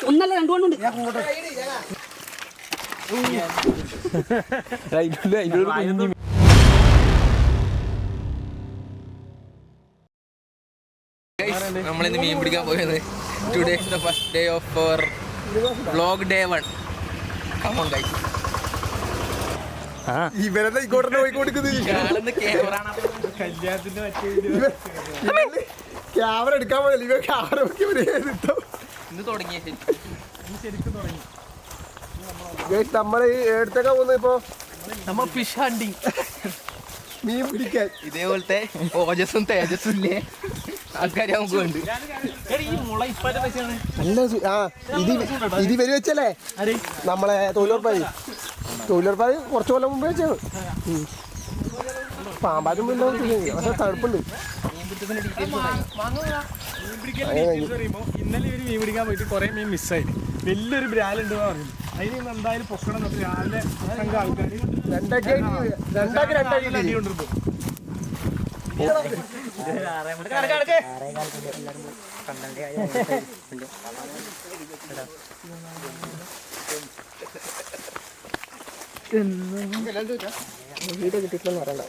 ഒന്നല്ല രണ്ടുകൊണ്ടുണ്ട്. നമ്മളിന്ന് മീൻ പിടിക്കാൻ പോയത്. Today is the first day of our vlog day 1. Come on guys. ഇവരെല്ലാം ഇങ്ങോട്ട് പോയിക്കൊടുക്കുന്നത് ക്യാമറ എടുക്കാൻ പോയല്ലോ. ഇവർ ക്യാമറ ഇന്ന് തുടങ്ങിയ നമ്മള് എടുത്തേക്കാൻ പോകുന്നത് ഇപ്പൊ നമ്മ ഫിഷ് ഹണ്ടിങ്, മീൻ പിടിക്കാൻ. ഇതേപോലത്തെ ഓജസ്സും തേജസ്സും ഇല്ലേ ആൾക്കാരെ നമുക്ക് ഉണ്ട്. ഇത് ഇവര് വെച്ചല്ലേ നമ്മളെ തൊഴിലുറപ്പായി കുറച്ചു കൊല്ലം മുമ്പ് വെച്ചത്. പാമ്പാറ്റും പക്ഷെ തണുപ്പുണ്ട്. ഇന്നലെ ഇവര് മീൻ പിടിക്കാൻ പോയിട്ട് കുറെ മീൻ മിസ്സായി. വലിയൊരു ബ്രാലുണ്ട് പറഞ്ഞു. അതിന് എന്തായാലും പൊക്കണം. രാവിലെ ആൾക്കാർ രണ്ടാക്കി കൊണ്ടിരുന്നു. വീഡിയോ കിട്ടിയിട്ടില്ലെന്ന് പറയണ്ട.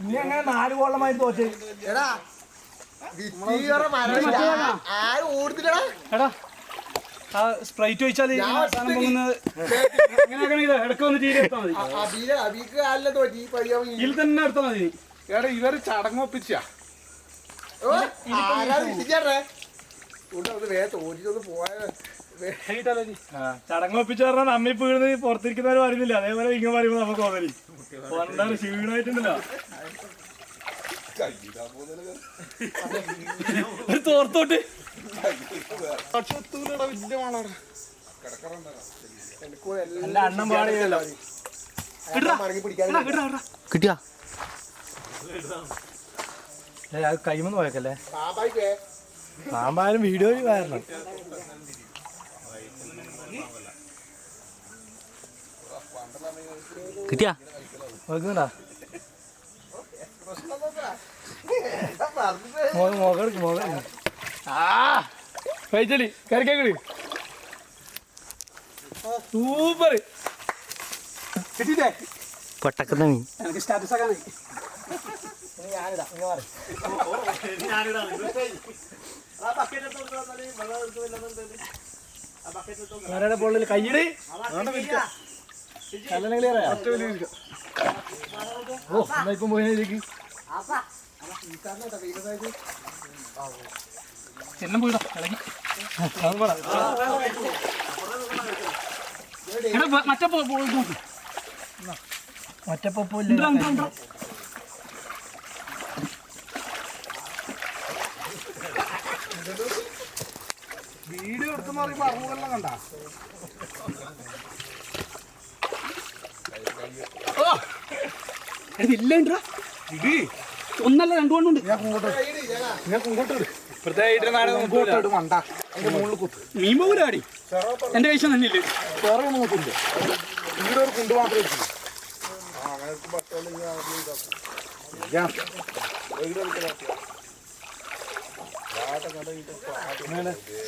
ഇനി അങ്ങനെ 4 ഗോളമായി തോറ്റ്. എടാ സ്പ്രൈറ്റ് ചോദിച്ചാൽ ഇടക്ക് വന്ന് ടീ എടുത്താൽ മതി. ഇതിൽ തന്നെ എടുത്താൽ മതി. എടാ ഇവര് ചടങ്ങൊപ്പിച്ച ചടങ്ങൊപ്പിച്ച് പറഞ്ഞാൽ നമ്മി വീഴുന്നത് പുറത്തിരിക്കുന്നവർ പറയുന്നില്ല. അതേപോലെ ഇങ്ങനെ പറയുമ്പോൾ നമുക്ക് തോന്നല് എന്താണ് ക്ഷീണമായിട്ടുണ്ടല്ലോ. തോർത്തോട്ട് അണ്ണം പാടിയല്ലോ. കിട്ടിയാ അത് കൈമെന്ന് പോയേക്കല്ലേ. പാമ്പായാലും വീഡിയോ കാരണം കിട്ടിയാ നോക്കുന്നുണ്ടാ. കഴിച്ചലി കരക്കേക്കളി സൂപ്പർ കിട്ടിയില്ലേ. പൊട്ടക്കുന്ന മീൻ എനിക്ക് സ്റ്റാറ്റസ് ആക്കാനായി. പൊള്ളിൽ കയ്യില് ഓ എന്നാ ഇപ്പം പോയതിലേക്ക് ചെല്ലം പോയിടോ ഇളകി. മറ്റപ്പോ വീഡിയോ എടുത്തെന്ന് പറയുമ്പോ അറിവുകളെല്ലാം കണ്ട ഒന്നല്ല രണ്ടുകൊണ്ടുണ്ട്. മീൻ പോരാടി എന്റെ കഴിച്ച തന്നെയില്ലേ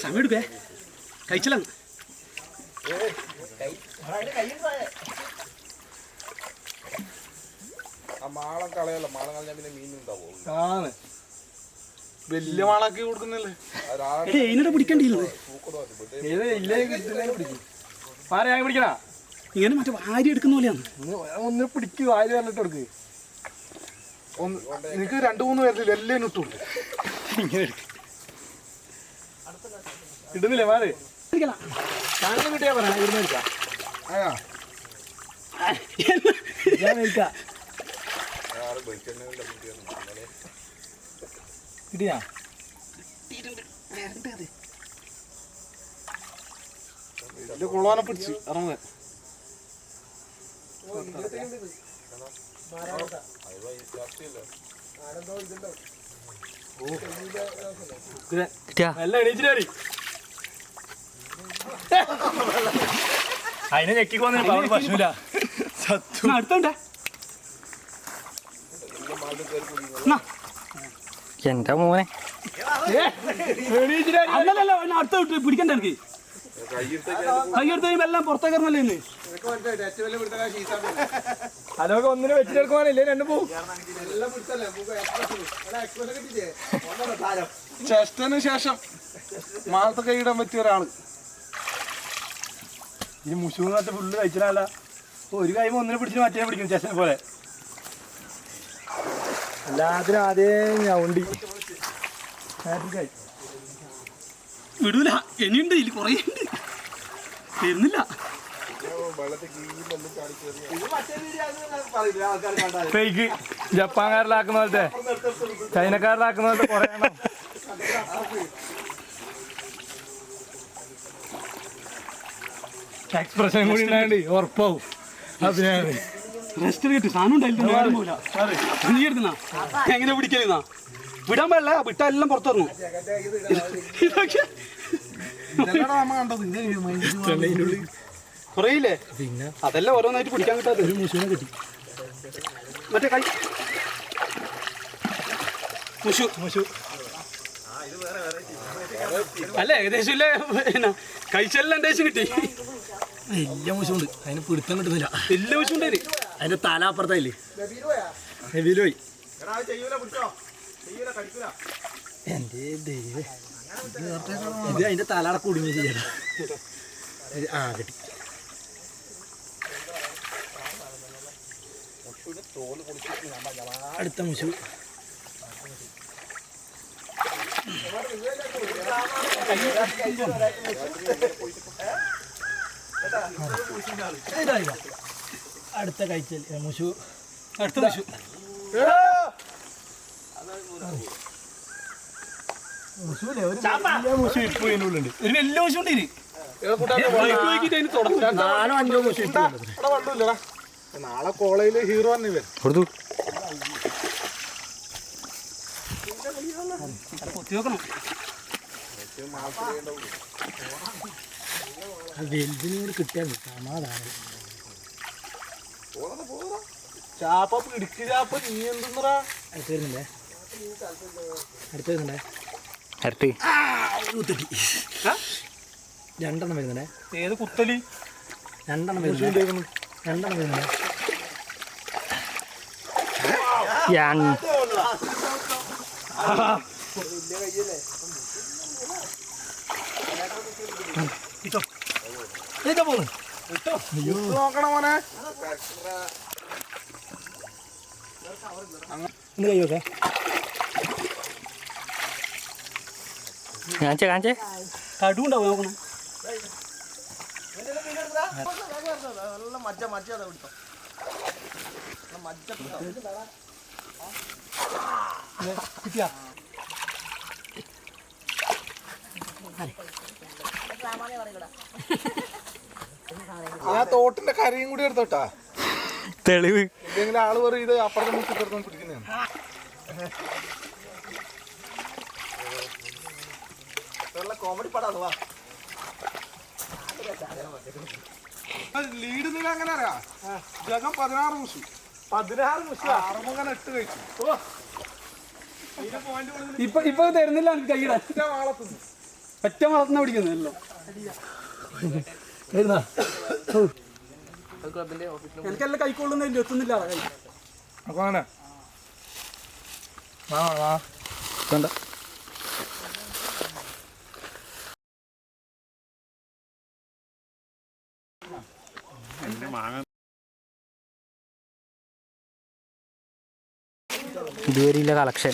സമയം എടുക്കേ കഴിച്ചലാണ്. മാളം കളയല്ല. മാളം കളഞ്ഞാൽ പിന്നെ മീനുണ്ടാവും. വലിയ മാളാക്കി കൊടുക്കുന്നില്ലേ. ഇതിനിടെ പിടിക്കണ്ടില്ലേ പിടിക്കണ ഇങ്ങനെ മറ്റേ വാരി എടുക്കുന്ന പോലെയാണ്. ഒന്ന് പിടിക്ക് വാരി വന്നിട്ട് കൊടുക്ക്. നിനക്ക് 2-3 പേരില്ല എല്ലാം ഇട്ടുണ്ട്. ഇങ്ങനെ ഇടുന്നില്ലേ മാറി സാധനം കിട്ടിയാ പറയാ. ഇവിടുന്ന് എടുക്കാം. ഞാൻ എടുക്കാം. കിട്ടിയാ കൊള്ളാനെ പിടിച്ച് ഇറങ്ങുക. എല്ലാം എണീച്ചിട്ട് അതിനെ ഞെക്കിക്ക് വന്നിട്ട് പ്രശ്നമില്ല. അടുത്തോണ്ടേ എന്റെ മോനെ അല്ലല്ലോ അടുത്ത പിടിക്കണ്ട എനിക്ക് കൈയെടുത്ത് എല്ലാം പുറത്തേക്ക് ഇറങ്ങല്ലേ ഇന്ന്. അതൊക്കെ ഒന്നിനെ വെച്ചിട്ടെടുക്കുവാനില്ലേ രണ്ടു പോവും. ചെസ്റ്റന് ശേഷം മാളത്തെ കൈയിടാൻ പറ്റിയ ഒരാള്. ഈ മുഷൂന്നത്തെ ഫുള്ള് കഴിച്ചാലല്ല ഒരു കൈമ ഒന്നിനെ പിടിച്ചിട്ട് മറ്റേ പിടിക്കും ചെസ്റ്റനെ പോലെ. എല്ലാത്തിനും ആദ്യം ഞവണ്ടി വിടൂല. ഇനിയുണ്ട് ഇതിൽ കുറേ ഉണ്ട്, തരുന്നില്ല. ഫേക്ക് ജപ്പാൻകാരിലാക്കുന്ന പോലത്തെ ചൈനക്കാരിലാക്കുന്ന പോലത്തെ കുറേ എണ്ണം. എക്സ്പ്രഷൻ കൂടി ഉണ്ടായത് ഉറപ്പാവും. അതിനാണ് റെസ്റ്റ് കിട്ടും. സാധനം ഉണ്ടായില്ല. നീ എടുക്കുന്ന എങ്ങനെ പിടിക്കലെന്നാ വിടാൻ പാടില്ല. വിട്ടാ എല്ലാം പുറത്തിറങ്ങും. ഇതൊക്കെ കുറയില്ലേ? പിന്നെ അതെല്ലാം ഓരോന്നായിട്ട് പിടിക്കാൻ കിട്ടാത്ത ഒരു മുഷൂനെ കിട്ടി. മറ്റേ കൈ മുഷു അല്ല ഏകദേശം ഇല്ലേ കഴിച്ചെല്ലാം ഏകദേശം കിട്ടി. വലിയ മുഷുണ്ട്, അതിന് പിടുത്തം കിട്ടുന്നില്ല. വലിയ മുഷുണ്ട്. അതിന്റെ തല അപ്പുറത്തായില്ലേ ഹെവിയിലോയി. എന്റെ ദൈവം, ഇത് അതിന്റെ തലട കുടുങ്ങി ചെയ്യണം. ആ കിട്ടി. അടുത്ത മുഷു അടുത്ത കഴിച്ചൽ മുഷു. അടുത്ത മുഷു മുഷു ഇപ്പൊ ഇതിനുള്ളുണ്ട്. ഒരു വലിയ മുഷു ഉണ്ട്. നാലോ അഞ്ചോ മുഷു നാളെ കോളേജില് ഹീറോ തന്നെ ഇവൻ. കൊടുത്തു കൊത്തി നോക്കണം. വലുതിനോട് കിട്ടിയാൽ സമാധാനം. ചാപ്പ പിടിക്ക് ചാപ്പ. നീ എന്തെന്നറാ അടുത്ത് വരുന്നുണ്ടേ, അടുത്ത് വരുന്നുണ്ടേ. അടുത്ത് കുത്തട്ടി രണ്ടെണ്ണം വരുന്നുണ്ടേ. ഏത് കുത്തലി? രണ്ടെണ്ണം വരുന്നുണ്ട്, രണ്ടെണ്ണം വരുന്നുണ്ടേ. നോക്കണം മോനെ. ഒന്ന് കഴിയോക്കെ കാണിച്ചേ കടുണ്ടാവും നോക്കണം. കിട്ടിയാ ആ തോട്ടിന്റെ കരയും കൂടി എടുത്തോട്ടാ. തെളിവ്. ഇതെങ്കിലും ആള് പറയും ഇത് അപ്പുറത്തെ മുട്ടിപ്പുറത്തും പിടിക്കുന്നതാണ്. കോമഡി പടാ ലീഡ് നില അങ്ങനെ അറിയാം. ജഗം 16 മുഷു. 16 മുഷ അറുമുഖൻ 8 കഴിച്ചു. ഇപ്പൊ തരുന്നില്ല എനിക്ക് കൈയിടാൻ. ഒറ്റ വളർത്തുന്ന പിടിക്കുന്നല്ലോ. എനിക്കെല്ലാം കൈക്കൊള്ളുന്ന എത്തുന്നില്ല. വേണ്ട ഇതുവരെയില്ല കളക്ഷൻ.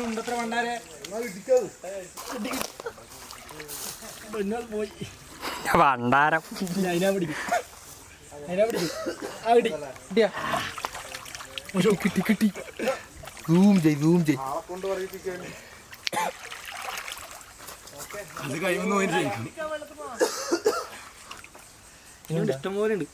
ഉണ്ടത്ര വണ്ടാരെ പോയി വണ്ടാരം അതിനാ പിടിക്കും, അതിനാ പിടിക്കും. ആ കിട്ടി, കിട്ടി കിട്ടി. കൊണ്ട് പറയിപ്പിക്കാൻ അത് കഴിയുമെന്ന് പോയിട്ട് ഇഷ്ടം പോലെ ഉണ്ട്.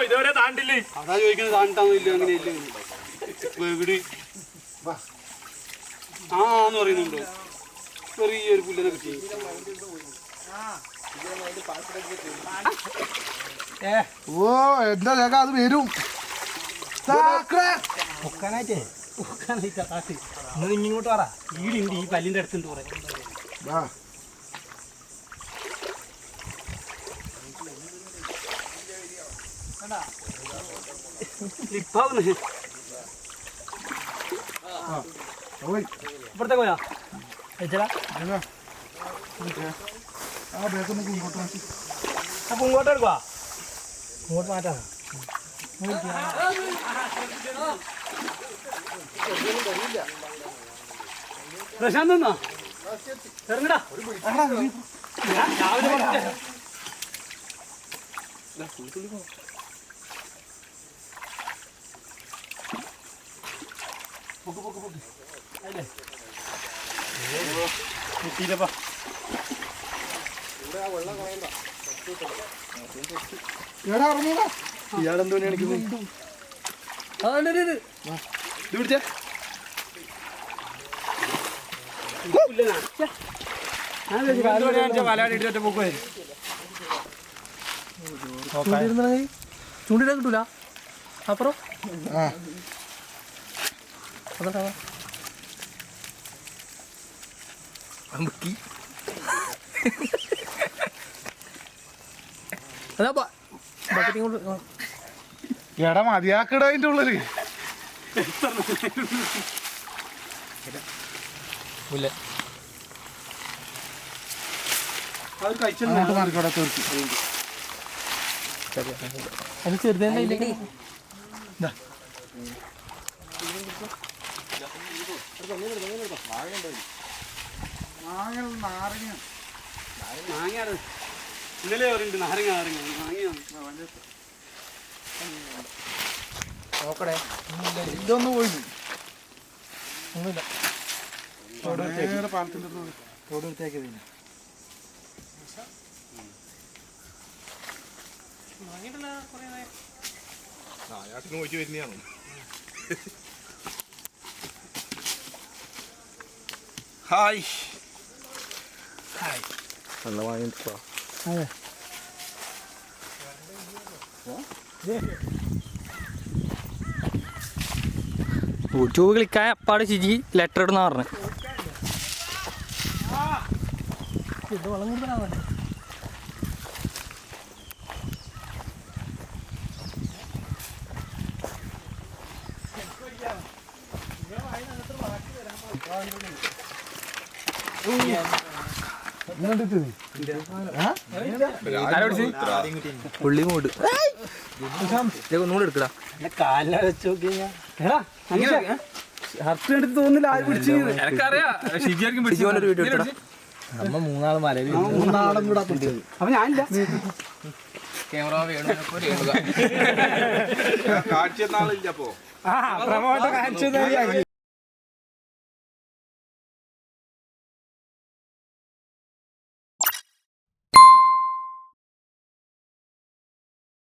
ഇതുവരെ താണ്ടില്ലേ? അതാ ചോദിക്കുന്നത്, താണ്ടാന്നോ ഇല്ല അങ്ങനെയില്ല ഇവിടെ ആന്ന് പറയുന്നുണ്ടോ? ചെറിയൊരു പുല്ലിനെ കിട്ടി. ഓ എന്താ ചേക്കാ അത് വരും ഇങ്ങോട്ട് പറ, വീടുണ്ട് ഈ പല്ലിന്റെ അടുത്തുണ്ട് കുറെ. ഇപ്പഴത്തെ പോയാ ആ ബേക്കൊന്ന് ഇങ്ങോട്ട് മാറ്റി. അപ്പൊ ഇങ്ങോട്ട് എടുക്കുവാ, ഇങ്ങോട്ട് മാറ്റാ. പ്രശാന്ത് എന്നാ ഇറങ്ങടാ. ഞാൻ രാവിലെ പറഞ്ഞിട്ടേ. കിട്ടിയില്ലപ്പാ. എടാ ഇറങ്ങൂടാ. ഇയാളെന്തോ കാണിക്കുന്നത്? ഇത് പിടിച്ചേ. ചൂണ്ടിടാൻ കിട്ടൂല അപ്പുറം മുക്കി അതാ ബക്കറ്റ് കൊണ്ട് എടാ മതിയാക്കട അതിന്റെ ഉള്ളില് അങ്ങോട്ട് മാറിക്കോടെ തീർത്തി. അത് ചെറുതന്നെ നാരങ്ങ ഇന്നലെ പറയുന്നുണ്ട് നാരങ്ങ നാരങ്ങ നാരങ്ങ. നോക്കണേ ഇതൊന്ന് പോയി ഒന്നുമില്ല. നേരെ പാലത്തിന്റെ റോഡ് എടുത്തേക്ക് നോക്കി വരുന്നതാണ്. ഹായ് നല്ല വാങ്ങിട്ടോ. യൂട്യൂബ് ക്ലിക്കായ അപ്പാട് ചിജി ലെറ്റർ ഇടുന്ന പറഞ്ഞു. ഇത് വളം കൂടുതലാണ്. പുള്ളി മൂട് ഒന്നുകൂടെ എടുക്കടാ. കാലിനെ വെച്ച് നോക്കിയാ ഹർട്ട് എടുത്ത് തോന്നില്ല ആര് പിടിച്ചു. ഒരു വീഡിയോ എടുക്കടാ. നമ്മ മൂന്നാള് മലയിൽ മൂന്നാളും കൂടെ അപ്പൊ ഞാനില്ല. ക്യാമറ കാഴ്ച നാളില്ലപ്പോ കാണിച്ചു